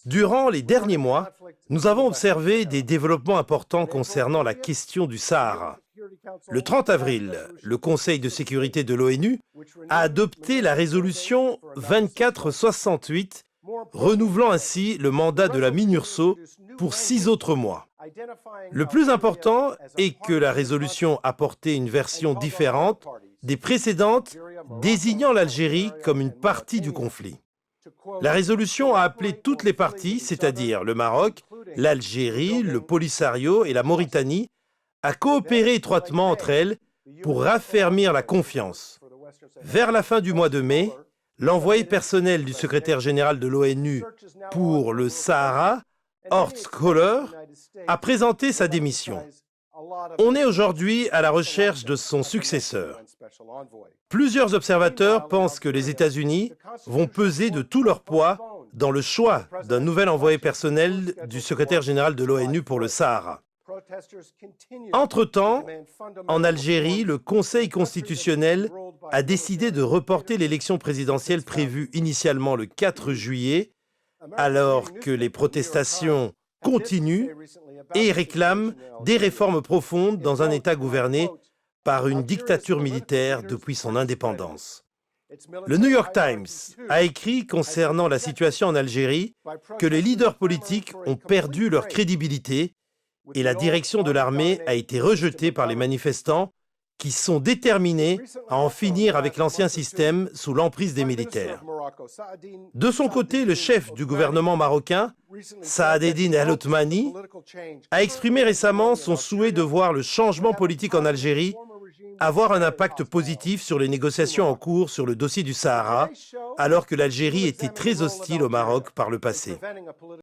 Durant les derniers mois, nous avons observé des développements importants concernant la question du Sahara. Le 30 avril, le Conseil de sécurité de l'ONU a adopté la résolution 2468, renouvelant ainsi le mandat de la MINURSO pour 6 autres mois. Le plus important est que la résolution apportait une version différente des précédentes, désignant l'Algérie comme une partie du conflit. La résolution a appelé toutes les parties, c'est-à-dire le Maroc, l'Algérie, le Polisario et la Mauritanie, à coopérer étroitement entre elles pour raffermir la confiance. Vers la fin du mois de mai, l'envoyé personnel du secrétaire général de l'ONU pour le Sahara, Horst Köhler, a présenté sa démission. On est aujourd'hui à la recherche de son successeur. Plusieurs observateurs pensent que les États-Unis vont peser de tout leur poids dans le choix d'un nouvel envoyé personnel du secrétaire général de l'ONU pour le Sahara. Entre-temps, en Algérie, le Conseil constitutionnel a décidé de reporter l'élection présidentielle prévue initialement le 4 juillet, alors que les protestations continuent et réclament des réformes profondes dans un État gouverné par une dictature militaire depuis son indépendance. Le New York Times a écrit concernant la situation en Algérie que les leaders politiques ont perdu leur crédibilité et la direction de l'armée a été rejetée par les manifestants qui sont déterminés à en finir avec l'ancien système sous l'emprise des militaires. De son côté, le chef du gouvernement marocain, Saad Eddine El Othmani, a exprimé récemment son souhait de voir le changement politique en Algérie avoir un impact positif sur les négociations en cours sur le dossier du Sahara, alors que l'Algérie était très hostile au Maroc par le passé.